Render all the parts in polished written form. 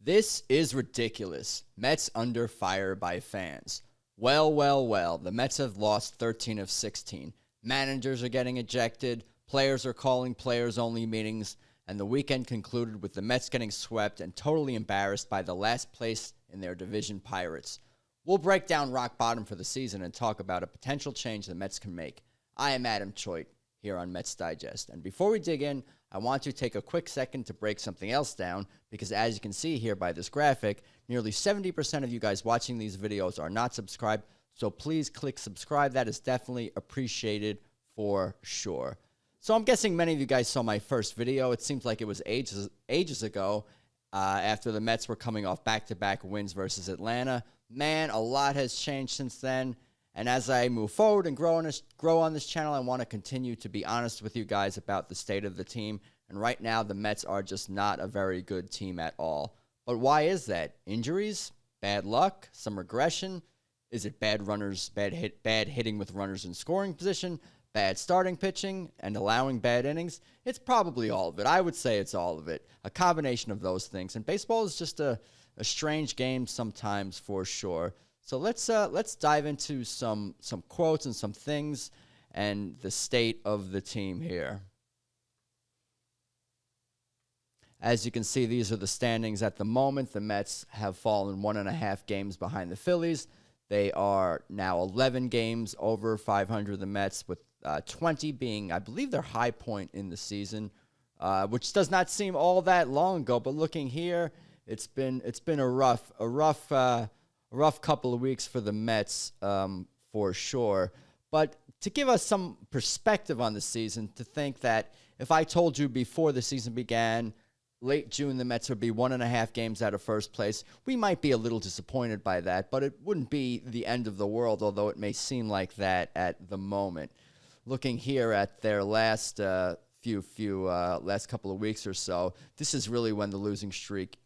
This is ridiculous. Mets under fire by fans. Well, the Mets have lost 13 of 16. Managers are getting ejected, players are calling players-only meetings, and the weekend concluded with the Mets getting swept and totally embarrassed by the last place in their division Pirates. We'll break down rock bottom for the season and talk about a potential change the Mets can make. I am Adam Choit here on Mets Digest. And before we dig in, I want to take a quick second to break something else down because as you can see here by this graphic, nearly 70% of you guys watching these videos are not subscribed. So please click subscribe. That is definitely appreciated for sure. So I'm guessing many of you guys saw my first video. It seems like it was ages ago after the Mets were coming off back-to-back wins versus Atlanta. Man, a lot has changed since then. And as I move forward and grow on this channel, I want to continue to be honest with you guys about the state of the team. And right now, the Mets are just not a very good team at all. But why is that? Injuries? Bad luck? Some regression? Is it bad hitting with runners in scoring position? Bad starting pitching and allowing bad innings? It's probably all of it. I would say it's all of it. A combination of those things. And baseball is just a strange game sometimes for sure. So let's dive into some quotes and some things and the state of the team here. As you can see, these are the standings at the moment. The Mets have fallen 1.5 games behind the Phillies. They are now 11 games over 500, the Mets, with 20 being, I believe, their high point in the season, which does not seem all that long ago. But looking here, it's been a rough couple of weeks for the Mets, for sure. But to give us some perspective on the season, to think that if I told you before the season began, late June, the Mets would be 1.5 games out of first place, we might be a little disappointed by that, but it wouldn't be the end of the world, although it may seem like that at the moment. Looking here at their last last couple of weeks or so, this is really when the losing streak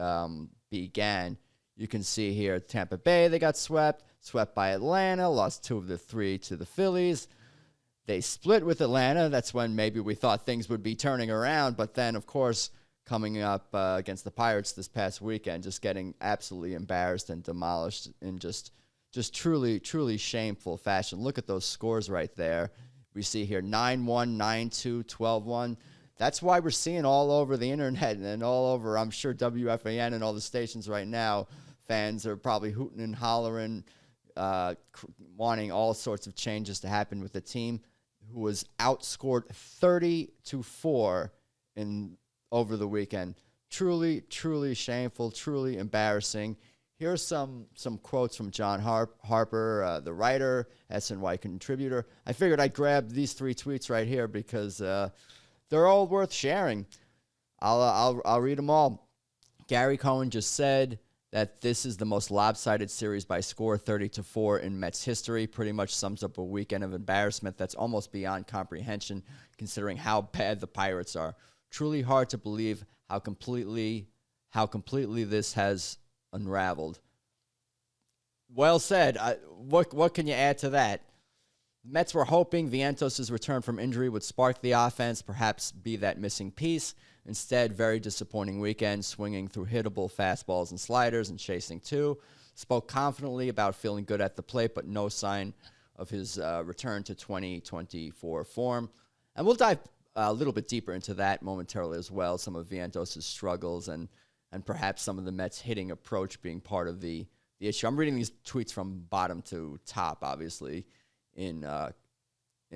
began. You can see here, Tampa Bay, they got swept by Atlanta, lost 2 of the 3 to the Phillies. They split with Atlanta. That's when maybe we thought things would be turning around. But then, of course, coming up against the Pirates this past weekend, just getting absolutely embarrassed and demolished in just truly shameful fashion. Look at those scores right there. We see here 9-1, 9-2, 12-1. That's why we're seeing all over the internet and all over, I'm sure, WFAN and all the stations right now. Fans are probably hooting and hollering, wanting all sorts of changes to happen with the team who was outscored 30-4 over the weekend. Truly shameful, truly embarrassing. Here's some quotes from John Harper, the writer, SNY contributor. I figured I'd grab these 3 tweets right here because they're all worth sharing. I'll read them all. Gary Cohen just said that this is the most lopsided series by score, 30-4 in Mets history. Pretty much sums up a weekend of embarrassment that's almost beyond comprehension, considering how bad the Pirates are. Truly hard to believe how completely this has unraveled. Well said. What can you add to that? Mets were hoping Vientos' return from injury would spark the offense, perhaps be that missing piece. Instead, very disappointing weekend, swinging through hittable fastballs and sliders and chasing 2. Spoke confidently about feeling good at the plate, but no sign of his return to 2024 form. And we'll dive a little bit deeper into that momentarily as well, some of Vientos' struggles and perhaps some of the Mets' hitting approach being part of the issue. I'm reading these tweets from bottom to top, obviously, in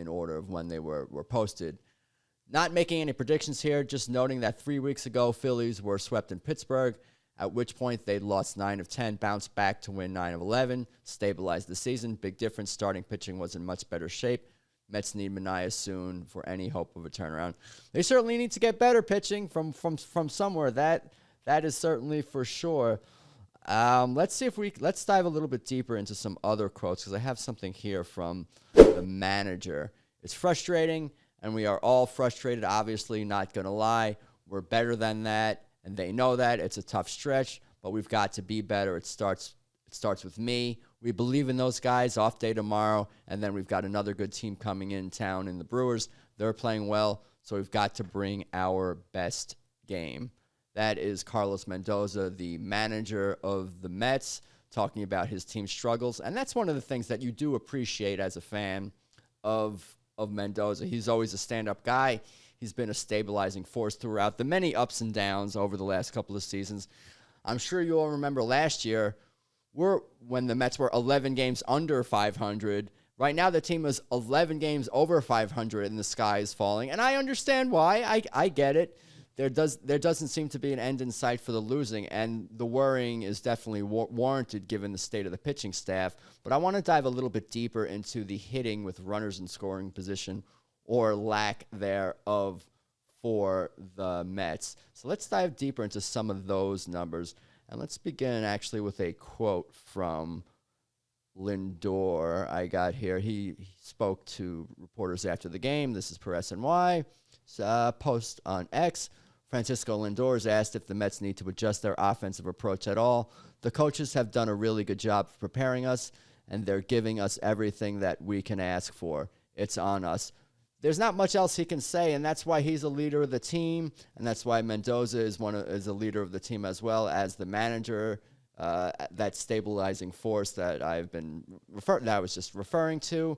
order of when they were posted. Not making any predictions here, just noting that 3 weeks ago, Phillies were swept in Pittsburgh, at which point they'd lost 9 of 10, bounced back to win 9 of 11, stabilized the season. Big difference, starting pitching was in much better shape. Mets need Manaea soon for any hope of a turnaround. They certainly need to get better pitching from somewhere. That is certainly for sure. Let's dive a little bit deeper into some other quotes because I have something here from the manager. It's frustrating, and we are all frustrated, obviously, not going to lie. We're better than that, and they know that. It's a tough stretch, but we've got to be better. It starts with me. We believe in those guys. Off day tomorrow, and then we've got another good team coming in town in the Brewers. They're playing well, so we've got to bring our best game. That is Carlos Mendoza, the manager of the Mets, talking about his team's struggles. And that's one of the things that you do appreciate as a fan of Mendoza. He's always a stand-up guy. He's been a stabilizing force throughout the many ups and downs over the last couple of seasons. I'm sure you all remember last year when the Mets were 11 games under 500. Right now, the team is 11 games over 500, and the sky is falling. And I understand why. I get it. There doesn't seem to be an end in sight for the losing, and the worrying is definitely warranted given the state of the pitching staff. But I want to dive a little bit deeper into the hitting with runners in scoring position or lack thereof for the Mets. So let's dive deeper into some of those numbers, and let's begin actually with a quote from Lindor I got here. He spoke to reporters after the game. This is per SNY. Post on X. Francisco Lindor is asked if the Mets need to adjust their offensive approach at all. The coaches have done a really good job of preparing us, and they're giving us everything that we can ask for. It's on us. There's not much else he can say, and that's why he's a leader of the team, and that's why Mendoza is a leader of the team as well as the manager, that stabilizing force that I was just referring to.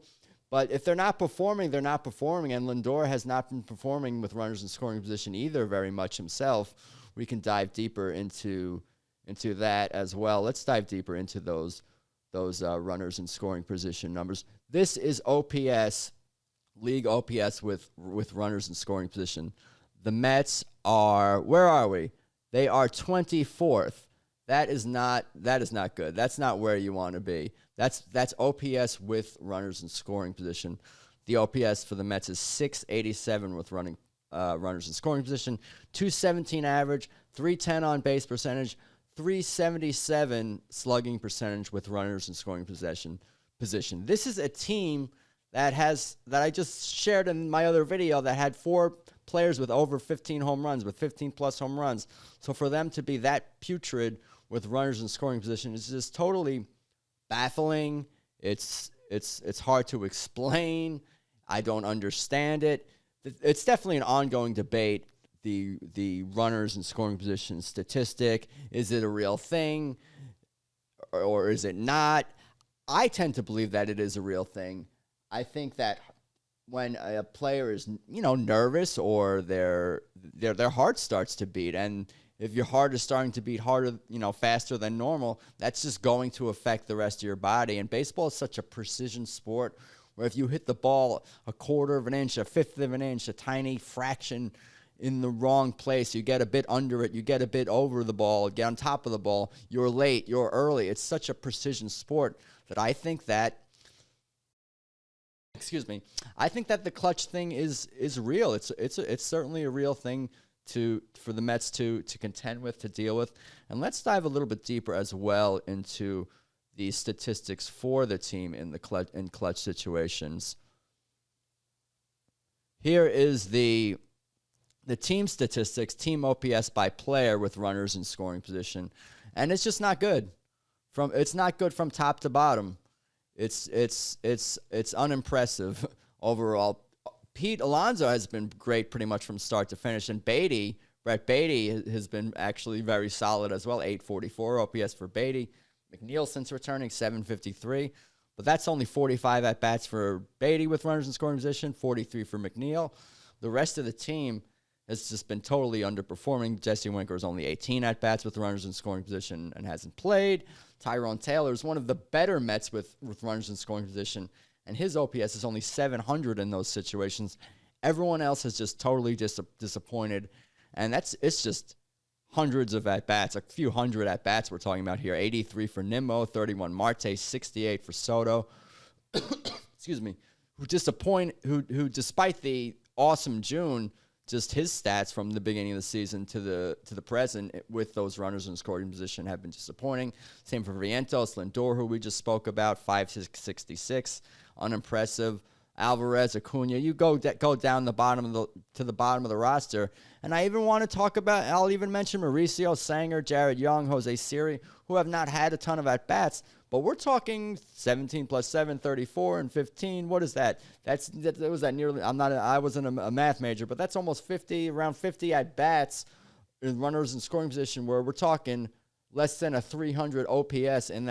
But if they're not performing, they're not performing, and Lindor has not been performing with runners in scoring position either very much himself. We can dive deeper into that as well. Let's dive deeper into those runners in scoring position numbers. This is OPS, league OPS with runners in scoring position. The Mets are, where are we? They are 24th. That is not good. That's not where you want to be. That's OPS with runners in scoring position. The OPS for the Mets is 687 with runners in scoring position, 217 average, 310 on base percentage, 377 slugging percentage with runners in scoring position. This is a team that I just shared in my other video that had 4 players with over 15 home runs, with 15 plus home runs. So for them to be that putrid with runners in scoring position is just totally baffling. It's hard to explain. I don't understand it. It's definitely an ongoing debate. The runners in scoring position statistic, is it a real thing or is it not? I tend to believe that it is a real thing. I think that when a player is nervous or their heart starts to beat, and if your heart is starting to beat harder, faster than normal, that's just going to affect the rest of your body. And baseball is such a precision sport where if you hit the ball a quarter of an inch, a fifth of an inch, a tiny fraction in the wrong place, you get a bit under it, you get a bit over the ball, get on top of the ball, you're late, you're early. It's such a precision sport that I think that the clutch thing is real. It's certainly a real thing for the Mets to contend with, to deal with. And let's dive a little bit deeper as well into the statistics for the team in clutch situations. Here is the team statistics, team OPS by player with runners in scoring position, and it's just not good. It's not good from top to bottom. It's unimpressive overall. Pete Alonso has been great pretty much from start to finish, and Brett Beatty has been actually very solid as well. 844 OPS for Beatty. McNeil since returning 753, but that's only 45 at bats for Beatty with runners in scoring position, 43 for McNeil. The rest of the team has just been totally underperforming. Jesse Winker is only 18 at bats with runners in scoring position and hasn't played. Tyrone Taylor is one of the better Mets with runners in scoring position, and his OPS is only 700 in those situations. Everyone else is just totally disappointed, and it's just hundreds of at-bats, a few hundred at-bats we're talking about here. 83 for Nimmo, 31 Marte, 68 for Soto. Excuse me. Who despite the awesome June, just his stats from the beginning of the season to the present with those runners in scoring position have been disappointing. Same for Vientos, Lindor, who we just spoke about, 566, unimpressive. Alvarez, Acuna, you go down the bottom of the roster, and I even want to talk about. I'll even mention Mauricio, Sanger, Jared Young, Jose Siri, who have not had a ton of at bats. But we're talking 17 plus 7, 34, and 15. What is that? Was that nearly? I wasn't a math major, but that's almost 50, around 50 at bats runners in scoring position where we're talking less than a 300 OPS in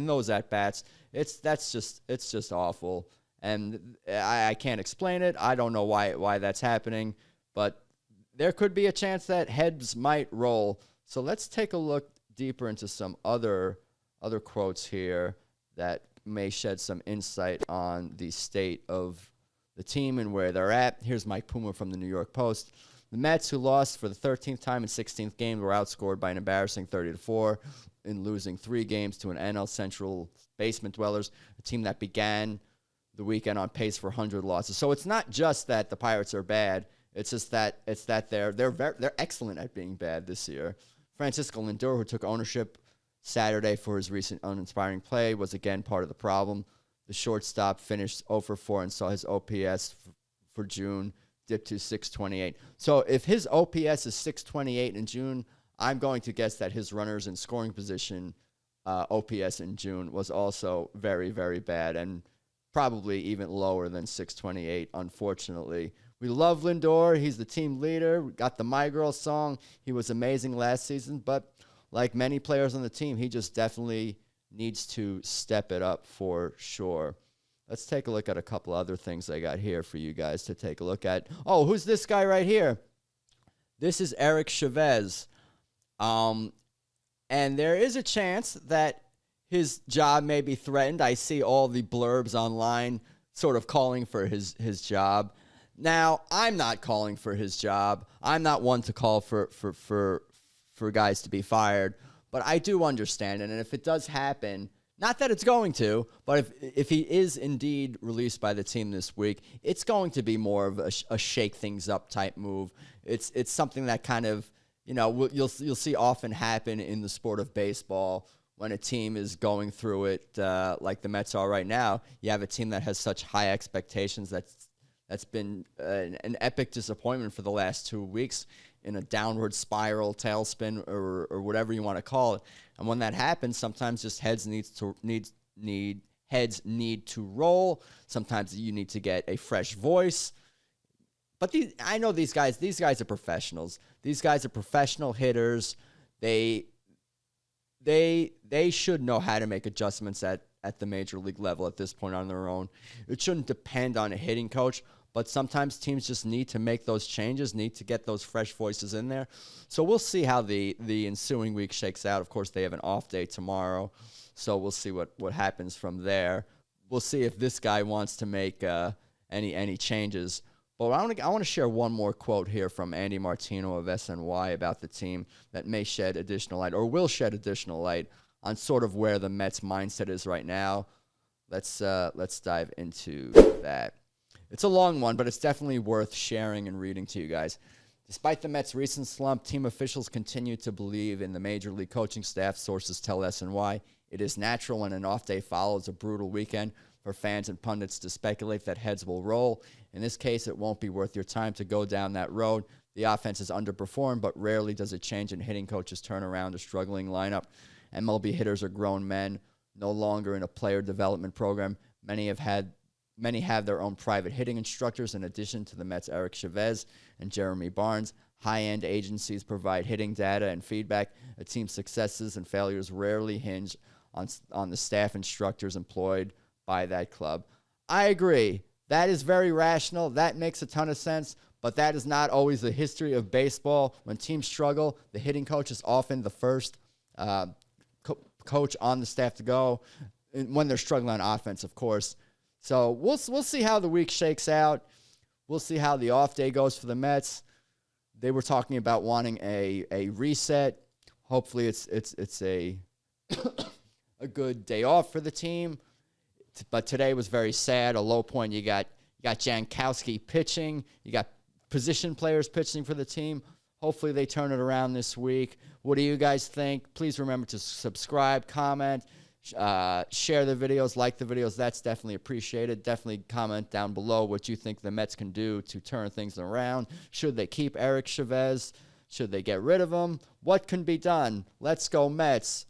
those at bats. It's just awful, and I can't explain it. I don't know why that's happening, but there could be a chance that heads might roll. So let's take a look deeper into some other quotes here that may shed some insight on the state of the team and where they're at. Here's Mike Puma from the New York Post. The Mets, who lost for the 13th time in 16th game, were outscored by an embarrassing 30-4 in losing 3 games to an NL Central basement dwellers, a team that began the weekend on pace for 100 losses. So it's not just that the Pirates are bad. It's just that they're excellent at being bad this year. Francisco Lindor, who took ownership Saturday for his recent uninspiring play, was again part of the problem. The shortstop finished 0 for 4 and saw his OPS for June dip to 628. So if his OPS is 628 in June, I'm going to guess that his runners in scoring position OPS in June was also very, very bad and probably even lower than 628, unfortunately. We love Lindor. He's the team leader. We got the My Girl song. He was amazing last season, but like many players on the team, he just definitely needs to step it up for sure. Let's take a look at a couple other things I got here for you guys to take a look at. Oh, who's this guy right here? This is Eric Chávez. And there is a chance that his job may be threatened. I see all the blurbs online sort of calling for his job. Now, I'm not calling for his job. I'm not one to call for guys to be fired. But I do understand it. And if it does happen, not that it's going to, but if he is indeed released by the team this week, it's going to be more of a shake things up type move. It's something that kind of, you'll see often happen in the sport of baseball when a team is going through it like the Mets are right now. You have a team that has such high expectations that's been an epic disappointment for the last 2 weeks in a downward spiral, tailspin, or whatever you want to call it. And when that happens, sometimes just heads need to roll. Sometimes you need to get a fresh voice. But I know these guys are professionals. These guys are professional hitters. They should know how to make adjustments at the major league level at this point on their own. It shouldn't depend on a hitting coach, but sometimes teams just need to make those changes, need to get those fresh voices in there. So we'll see how the ensuing week shakes out. Of course, they have an off day tomorrow, so we'll see what happens from there. We'll see if this guy wants to make any changes. But I want to share one more quote here from Andy Martino of SNY about the team that may shed additional light, or will shed additional light, on sort of where the Mets' mindset is right now. Let's dive into that. It's a long one, but it's definitely worth sharing and reading to you guys. Despite the Mets' recent slump, team officials continue to believe in the major league coaching staff, sources tell SNY. It is natural when an off day follows a brutal weekend for fans and pundits to speculate that heads will roll. In this case, it won't be worth your time to go down that road. The offense has underperformed, but rarely does a change in hitting coaches turn around a struggling lineup. MLB hitters are grown men, no longer in a player development program. Many have their own private hitting instructors in addition to the Mets' Eric Chávez and Jeremy Barnes. High-end agencies provide hitting data and feedback. A team's successes and failures rarely hinge on the staff instructors employed by that club. I agree. That is very rational. That makes a ton of sense, but that is not always the history of baseball. When teams struggle, the hitting coach is often the first coach on the staff to go, when they're struggling on offense, of course. So we'll see how the week shakes out. We'll see how the off day goes for the Mets. They were talking about wanting a reset. Hopefully it's a a good day off for the team. But today was very sad. A low point. You got Jankowski pitching. You got position players pitching for the team. Hopefully they turn it around this week. What do you guys think? Please remember to subscribe, comment, share the videos, like the videos. That's definitely appreciated. Definitely comment down below what you think the Mets can do to turn things around. Should they keep Eric Chávez? Should they get rid of him? What can be done? Let's go Mets.